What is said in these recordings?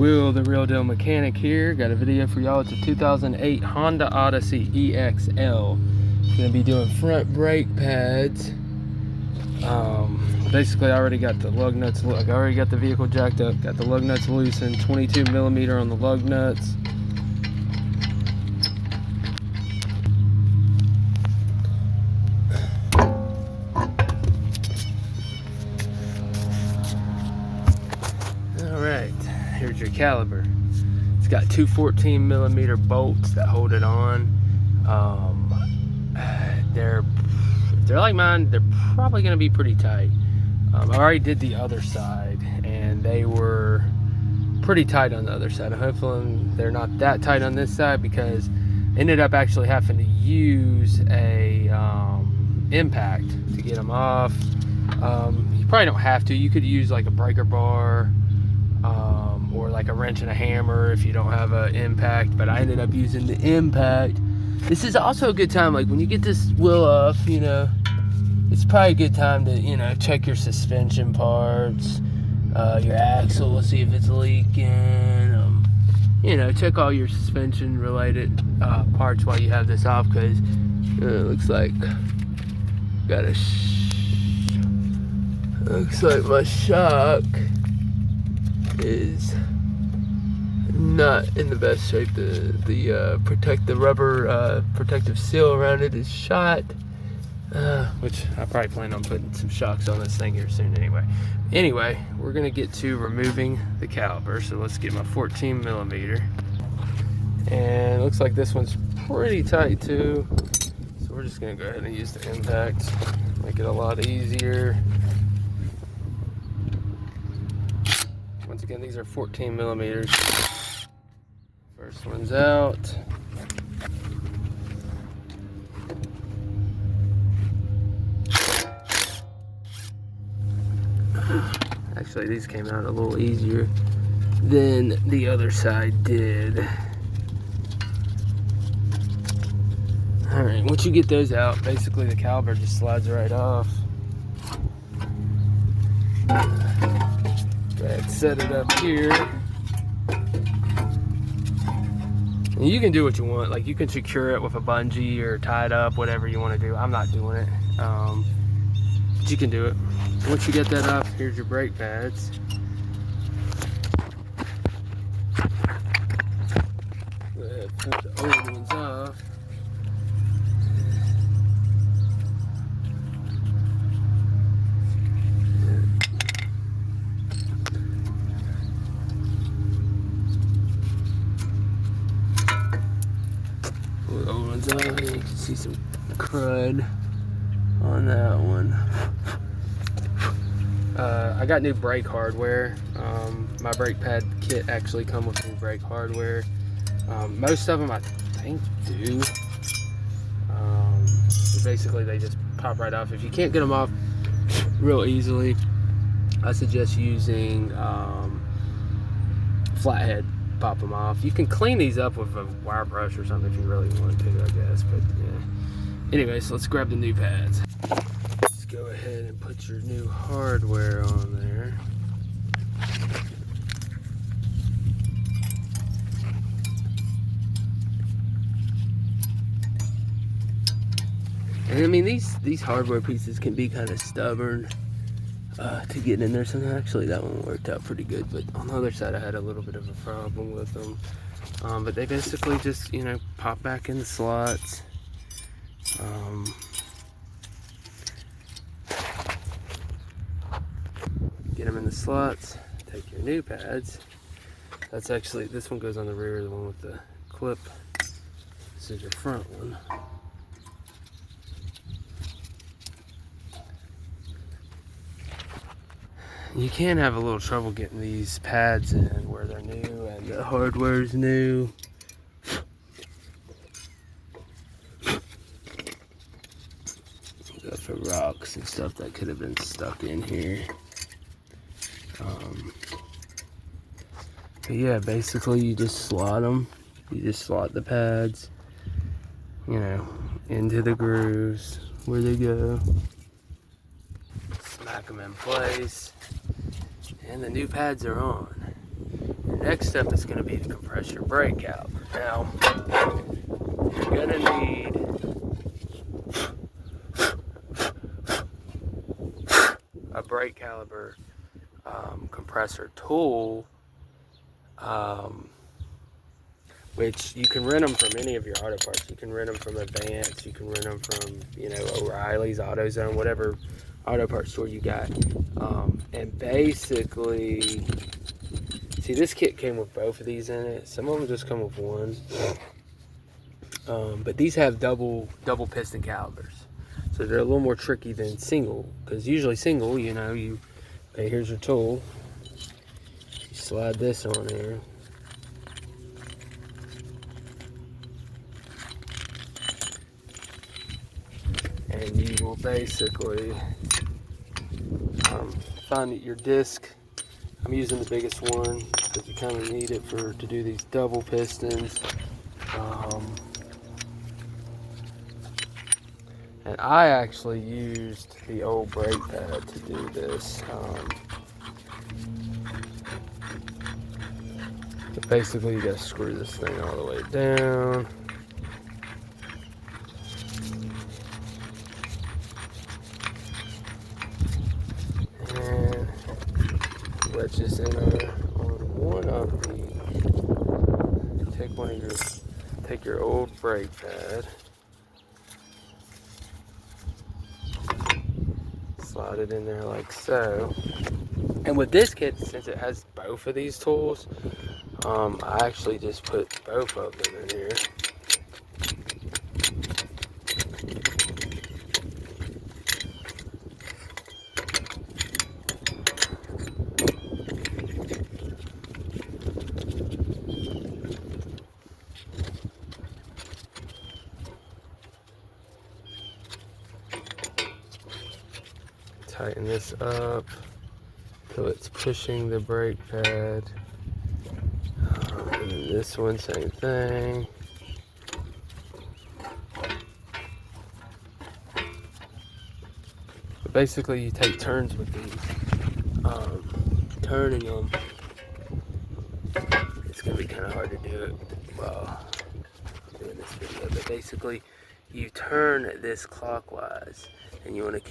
Will, the Real Deal Mechanic here. Got a video for y'all. It's a 2008 Honda Odyssey exL. Gonna be doing front brake pads. Basically I already got the lug nuts, I already got the vehicle jacked up, got the lug nuts loosened, 22mm on the lug nuts. Alright, here's your caliper. It's got two 14mm bolts that hold it on. If they're like mine, they're probably going to be pretty tight. I already did the other side and they were pretty tight on the other side. Hopefully they're not that tight on this side, because I ended up actually having to use a impact to get them off. You probably don't have to. You could use like a breaker bar or like a wrench and a hammer if you don't have an impact, but I ended up using the impact. This is also a good time, like when you get this wheel off, you know, it's probably a good time to, you know, check your suspension parts, your axle, see if it's leaking, you know, check all your suspension related parts while you have this off, because it looks like looks like my shock is not in the best shape. The rubber protective seal around it is shot, which I probably plan on putting some shocks on this thing here soon anyway. We're gonna get to removing the caliper, so let's get my 14mm, and it looks like this one's pretty tight too, so we're just gonna go ahead and use the impact, make it a lot easier. Once again, these are 14mm. First one's out. Actually, these came out a little easier than the other side did. Alright, once you get those out, basically the caliper just slides right off. Go ahead, set it up here. And you can do what you want, like you can secure it with a bungee or tie it up, whatever you want to do. I'm not doing it, but you can do it. Once you get that off, here's your brake pads. Go ahead, put the old ones off. Pull the old ones off, and you can see some crud on that one. I got new brake hardware. My brake pad kit actually come with new brake hardware. Most of them I think do. So basically they just pop right off. If you can't get them off real easily, I suggest using flathead. Pop them off. You can clean these up with a wire brush or something if you really want to, I guess. But yeah. Anyways, let's grab the new pads. Go ahead and put your new hardware on there. And I mean, these hardware pieces can be kind of stubborn to get in there. So actually that one worked out pretty good, but on the other side I had a little bit of a problem with them. But they basically just, you know, pop back in the slots. Get them in the slots, take your new pads. That's actually, this one goes on the rear, the one with the clip. This is your front one. You can have a little trouble getting these pads in where they're new and the hardware's new. Go for rocks and stuff that could have been stuck in here. But yeah, basically you just slot them. You just slot the pads, you know, into the grooves where they go. Smack them in place, and the new pads are on. And next step is going to be to compress your brake caliper. Now, you're going to need a brake caliper compressor tool, which you can rent them from any of your auto parts. You can rent them from Advance, you can rent them from, you know, O'Reilly's, AutoZone, whatever auto parts store you got. And basically, see, this kit came with both of these in it. Some of them just come with one. But these have double piston calipers. So they're a little more tricky than single, because usually single, you know, okay, here's your tool. You slide this on there. And you will basically find that your disc, I'm using the biggest one because you kind of need it to do these double pistons. And I actually used the old brake pad to do this. But basically, you gotta screw this thing all the way down. And wedge this in on one of the. Take your old brake pad. Slide it in there like so. And with this kit, since it has both of these tools, I actually just put both of them in here. Tighten this up till it's pushing the brake pad. And then this one, same thing. But basically, you take turns with these, turning them. It's gonna be kind of hard to do it while I'm doing this video. But basically, you turn this clockwise, and you want to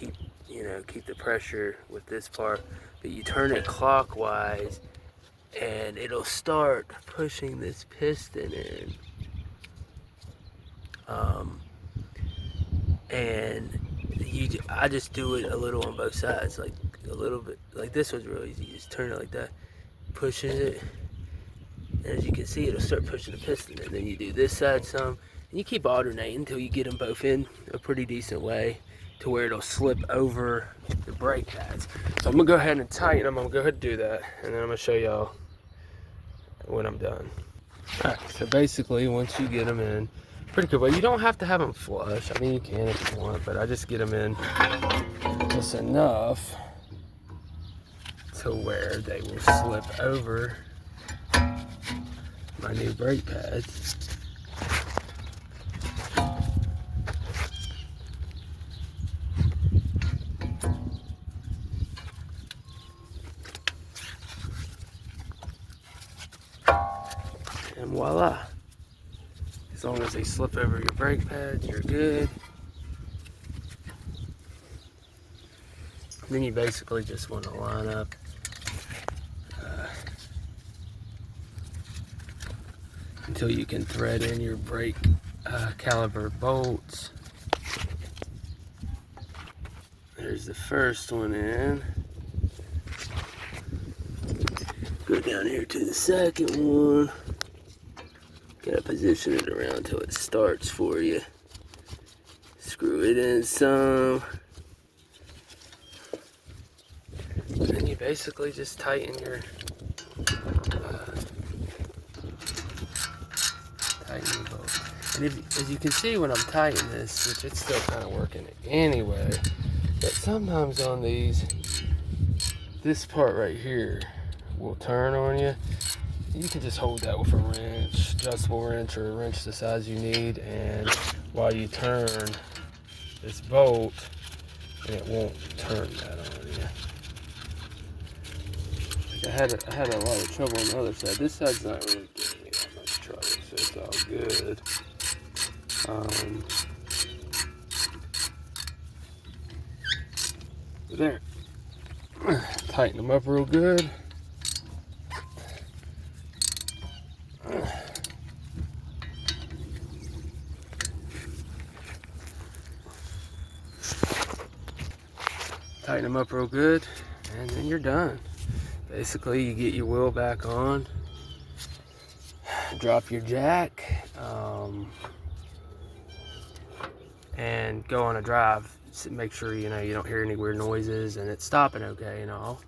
keep the pressure with this part, but you turn it clockwise and it'll start pushing this piston in. I just do it a little on both sides, like a little bit. Like this one's real easy. You just turn it like that, pushes it, and as you can see, it'll start pushing the piston. And then you do this side some, and you keep alternating until you get them both in a pretty decent way, to where it'll slip over the brake pads. So I'm gonna go ahead and tighten them. I'm gonna go ahead and do that, and then I'm gonna show y'all when I'm done. All right, so basically, once you get them in, pretty good. Well, you don't have to have them flush. I mean, you can if you want, but I just get them in just enough to where they will slip over my new brake pads. And voila. As long as they slip over your brake pads, you're good. Then you basically just want to line up until you can thread in your brake caliper bolts. There's the first one in. Go down here to the second one. Gotta position it around until it starts for you. Screw it in some. And then you basically just tighten your bolt. And as you can see when I'm tightening this, which it's still kind of working anyway, but sometimes on these, this part right here will turn on you. You can just hold that with a wrench, adjustable wrench, or a wrench the size you need, and while you turn this bolt, and it won't turn that on you. I had a lot of trouble on the other side. This side's not really giving me that much trouble, so it's all good. There. Tighten them up real good. Tighten them up real good, and then you're done. Basically, you get your wheel back on, drop your jack, and go on a drive. Make sure you don't hear any weird noises and it's stopping okay and all.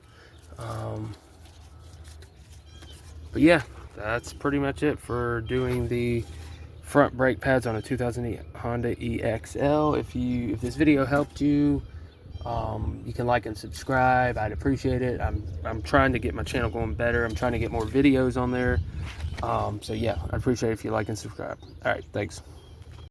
But yeah, that's pretty much it for doing the front brake pads on a 2008 Honda exL. If this video helped you, you can like and subscribe. I'd appreciate it. I'm trying to get my channel going better. I'm trying to get more videos on there. So yeah, I'd appreciate it if you like and subscribe. All right, thanks.